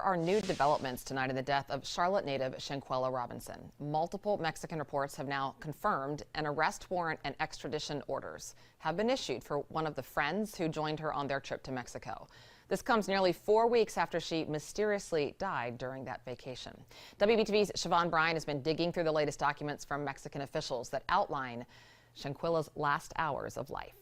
are new developments tonight in the death of Charlotte native Shanquella Robinson. Multiple Mexican reports have now confirmed an arrest warrant and extradition orders have been issued for one of the friends who joined her on their trip to Mexico. This comes nearly 4 weeks after she mysteriously died during that vacation. WBTV's Siobhan Bryan has been digging through the latest documents from Mexican officials that outline Shanquella's last hours of life.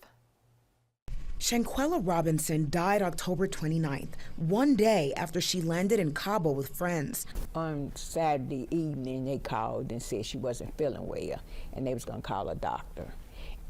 Shanquella Robinson died October 29th, one day after she landed in Cabo with friends. On Saturday evening, they called and said she wasn't feeling well, and they was gonna call a doctor.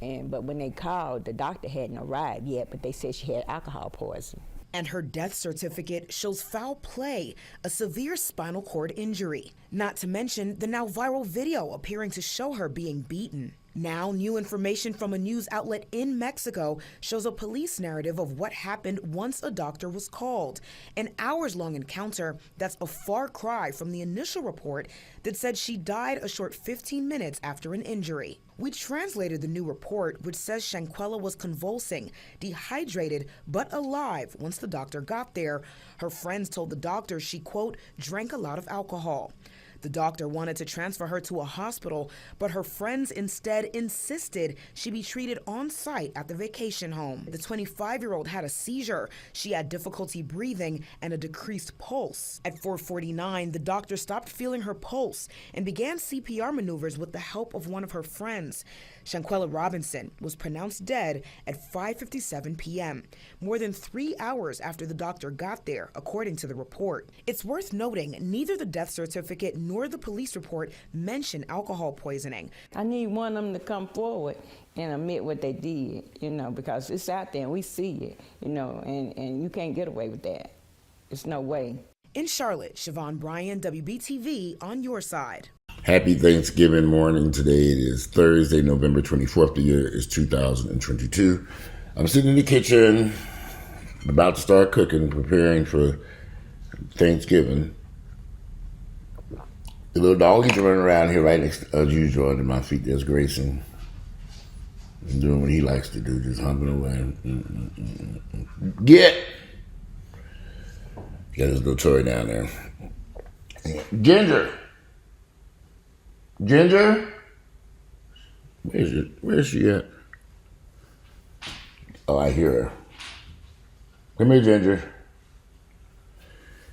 But when they called, the doctor hadn't arrived yet, but they said she had alcohol poisoning. And her death certificate shows foul play, a severe spinal cord injury. Not to mention the now viral video appearing to show her being beaten. Now, new information from a news outlet in Mexico shows a police narrative of what happened once a doctor was called. An hours-long encounter that's a far cry from the initial report that said she died a short 15 minutes after an injury. We translated the new report, which says Shanquella was convulsing, dehydrated, but alive once the doctor got there. Her friends told the doctor she, quote, drank a lot of alcohol. The doctor wanted to transfer her to a hospital, but her friends instead insisted she be treated on site at the vacation home. The 25-year-old had a seizure. She had difficulty breathing and a decreased pulse. At 4:49, the doctor stopped feeling her pulse and began CPR maneuvers with the help of one of her friends. Shanquella Robinson was pronounced dead at 5:57 p.m., more than 3 hours after the doctor got there, according to the report. It's worth noting neither the death certificate nor the police report mention alcohol poisoning. I need one of them to come forward and admit what they did, because it's out there and we see it, and you can't get away with that. There's no way. In Charlotte, Siobhan Bryan, WBTV, on your side. Happy Thanksgiving morning. Today it is Thursday, November 24th. The year is 2022. I'm sitting in the kitchen, about to start cooking, preparing for Thanksgiving. The little doggies running around here right next, as usual, under my feet. There's Grayson, doing what he likes to do, just humping away. Get! Got his little toy down there. Ginger! Ginger? Where's she at? Oh, I hear her. Come here, Ginger.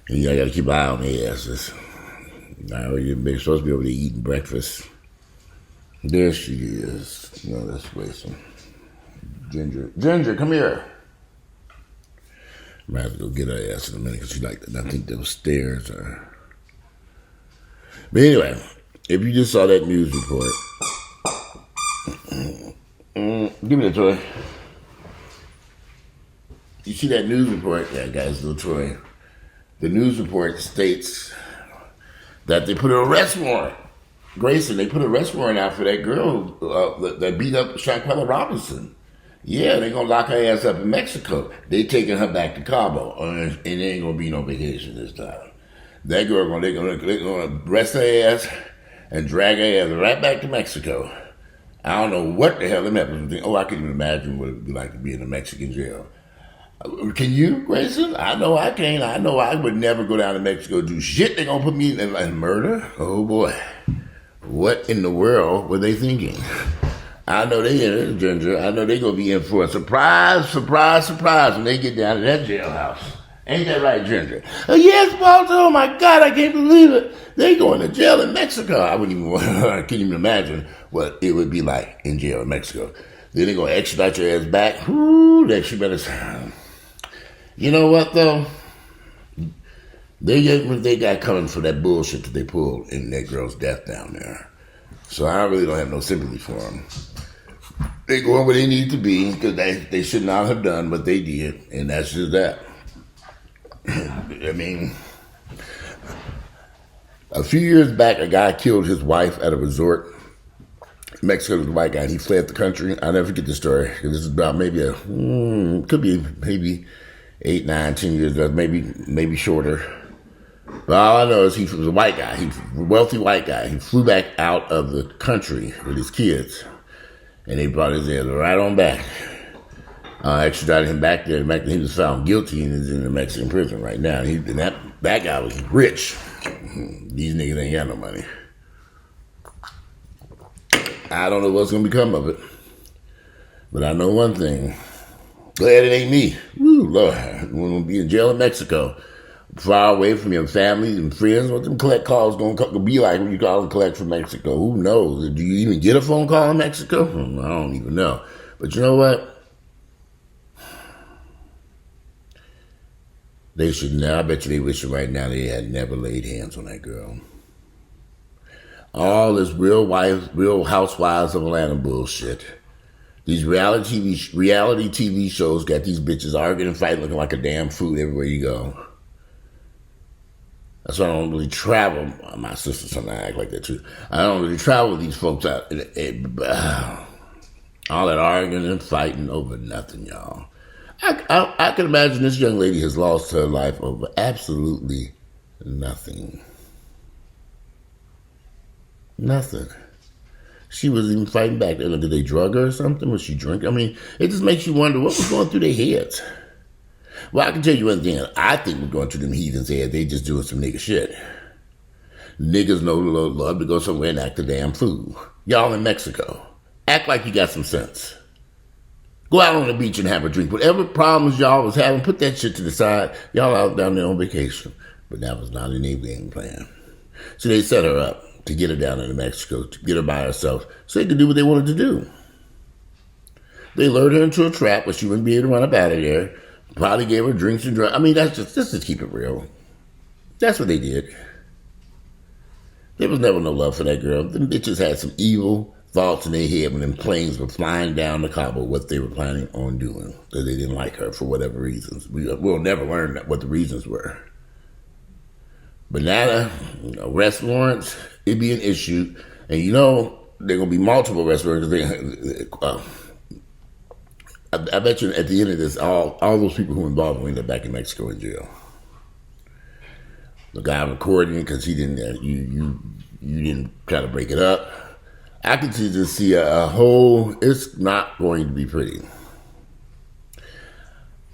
And I gotta keep an eye on the asses. Now you're supposed to be over there eating breakfast. There she is. No, that's wasting. Ginger. Ginger, come here. I might have to go get her ass in a minute because she like that. I think those stairs are. But anyway, if you just saw that news report, give me the toy. You see that news report? Yeah, guys, little toy. The news report states that they put an arrest warrant. Grayson, they put an arrest warrant out for that girl that beat up Shanquella Robinson. Yeah, they're going to lock her ass up in Mexico. They taking her back to Cabo, and there ain't going to be no vacation this time. That girl, they're going to arrest her ass and drag her ass right back to Mexico. I don't know what the hell them happens. I can't even imagine what it would be like to be in a Mexican jail. Can you, Grayson? I know I can't. I know I would never go down to Mexico do shit. They're going to put me in murder? Oh, boy. What in the world were they thinking? I know they in it, Ginger. I know they're going to be in for a surprise when they get down to that jailhouse. Ain't that right, Ginger? Oh, yes, Walter. Oh, my God, I can't believe it. They going to jail in Mexico. I can't even imagine what it would be like in jail in Mexico. Then they're going to extradite your ass back. Ooh, that she better sound. You know what, though? They got coming for that bullshit that they pulled in that girl's death down there. So I really don't have no sympathy for them. They going where they need to be because they should not have done what they did, and that's just that. I mean, a few years back, a guy killed his wife at a resort. Mexico was a white guy, and he fled the country. I'll never forget this story. This is about maybe could be maybe 8, 9, 10 years ago, maybe shorter. But all I know is he was a white guy. He was a wealthy white guy. He flew back out of the country with his kids, and they brought his ass right on back. extradited him back there. He was found guilty and is in the Mexican prison right now. That guy was rich. These niggas ain't got no money. I don't know what's gonna become of it, but I know one thing. Glad it ain't me. Woo, Lord, I'm gonna be in jail in Mexico, far away from your family and friends. What them collect calls gonna be like when you call and collect from Mexico? Who knows? Do you even get a phone call in Mexico? I don't even know. But you know what? They should now. I bet you they wish right now they had never laid hands on that girl. All this real housewives of Atlanta bullshit. These reality TV shows got these bitches arguing and fighting, looking like a damn fool everywhere you go. That's why I don't really travel. My sister sometimes act like that too. I don't really travel with these folks out. All that arguing and fighting over nothing, y'all. I can imagine this young lady has lost her life over absolutely nothing. Nothing. She was even fighting back. Did they drug her or something? Was she drinking? I mean, it just makes you wonder what was going through their heads. Well, I can tell you one thing. I think was going through them heathens' head. They just doing some nigga shit. Niggas know love to go somewhere and act a damn fool. Y'all in Mexico. Act like you got some sense. Go out on the beach and have a drink. Whatever problems y'all was having, put that shit to the side. Y'all out down there on vacation. But that was not in their game plan. So they set her up to get her down into Mexico, to get her by herself, so they could do what they wanted to do. They lured her into a trap where she wouldn't be able to run up out of there. Probably gave her drinks and drugs. I mean, let's just keep it real. That's what they did. There was never no love for that girl. Them bitches had some evil thoughts in their head when them planes were flying down to Cabo, what they were planning on doing, that they didn't like her for whatever reasons. We'll never learn what the reasons were. But now, arrest warrants, it'd be an issue. And you know, there are going to be multiple arrest warrants. I bet you at the end of this, all those people who were involved will end up back in Mexico in jail. The guy recording because he didn't, you didn't try to break it up. I can just see a whole, it's not going to be pretty.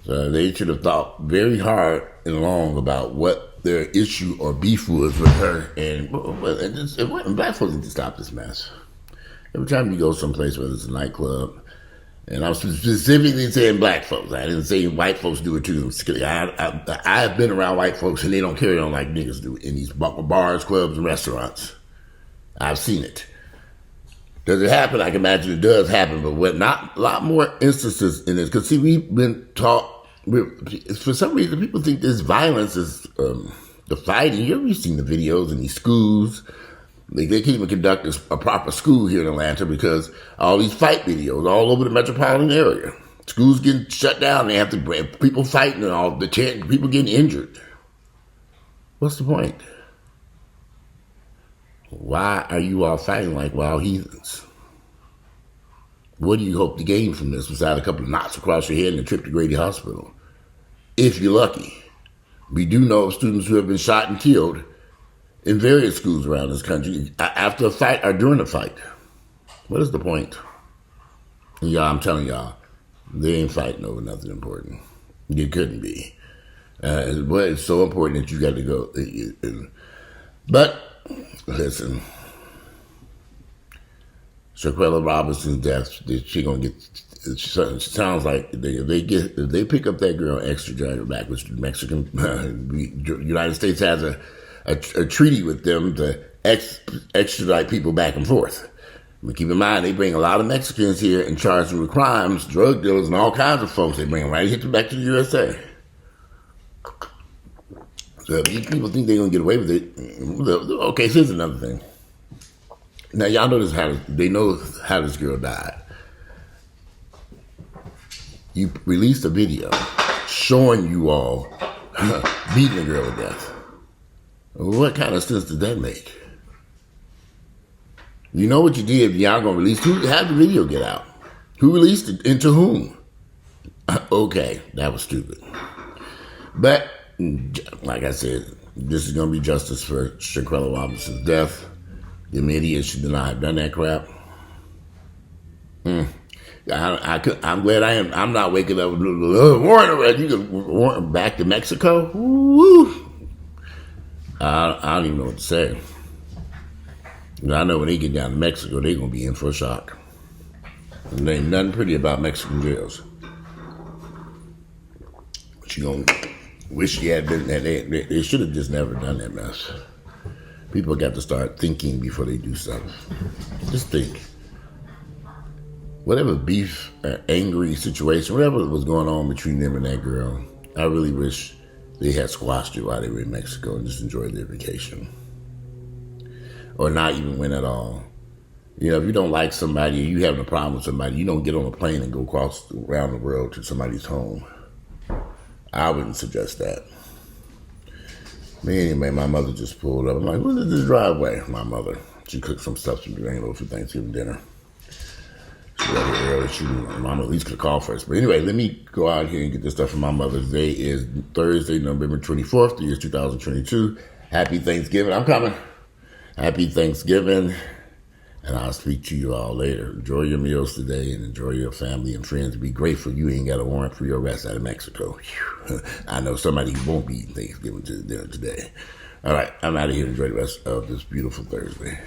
So they should have thought very hard and long about what their issue or beef was with her. And black folks need to stop this mess. Every time you go someplace, whether it's a nightclub, and I'm specifically saying black folks. I didn't say white folks do it too. I've been around white folks and they don't carry on like niggas do in these bars, clubs, and restaurants. I've seen it. Does it happen? I can imagine it does happen, but not a lot more instances in this. Because see, we've been taught, for some reason, people think this violence is the fighting. You've seen the videos in these schools. They can't even conduct a proper school here in Atlanta because all these fight videos all over the metropolitan area. Schools getting shut down. They have to people fighting and all the people getting injured. What's the point? Why are you all fighting like wild heathens? What do you hope to gain from this besides a couple of knots across your head and a trip to Grady Hospital? If you're lucky. We do know of students who have been shot and killed in various schools around this country after a fight or during a fight. What is the point? And y'all, I'm telling y'all, they ain't fighting over nothing important. It couldn't be. But it's so important that you got to go. But listen, Shanquella Robinson's death, she gonna get. It sounds like if they pick up that girl, extradite her back, which Mexican United States has a treaty with them to extradite people back and forth. But keep in mind, they bring a lot of Mexicans here and charge them with crimes, drug dealers, and all kinds of folks. They bring them right here back to the USA. So if these people think they're going to get away with it, okay, so here's another thing. Now, y'all know they know how this girl died. You released a video showing you all beating a girl to death. What kind of sense did that make? You know what you did, y'all going to release. How'd the video get out? Who released it and to whom? Okay, that was stupid. But like I said, this is going to be justice for Shanquella Robinson's death. The media should not have done that crap. I'm glad I'm not waking up with a warrant arrest. You can warrant back to Mexico. Woo! I don't even know what to say. I know when they get down to Mexico, they're gonna be in for a shock. And there ain't nothing pretty about Mexican jails. But you gonna wish you had been there. They should have just never done that mess. People got to start thinking before they do something. Just think. Whatever beef, angry situation, whatever was going on between them and that girl, I really wish they had squashed it while they were in Mexico and just enjoyed their vacation. Or not even win at all. You know, if you don't like somebody, you having a problem with somebody, you don't get on a plane and go across around the world to somebody's home. I wouldn't suggest that. Anyway, my mother just pulled up. I'm like, what is this driveway? My mother. She cooked some stuff to bring over for Thanksgiving dinner. She got here early. Mama at least could have called first. But anyway, let me go out here and get this stuff from my mother. Today is Thursday, November 24th, the year 2022. Happy Thanksgiving. I'm coming. Happy Thanksgiving. And I'll speak to you all later. Enjoy your meals today and enjoy your family and friends. Be grateful you ain't got a warrant for your arrest out of Mexico. Whew. I know somebody who won't be eating Thanksgiving dinner today. All right, I'm out of here. Enjoy the rest of this beautiful Thursday.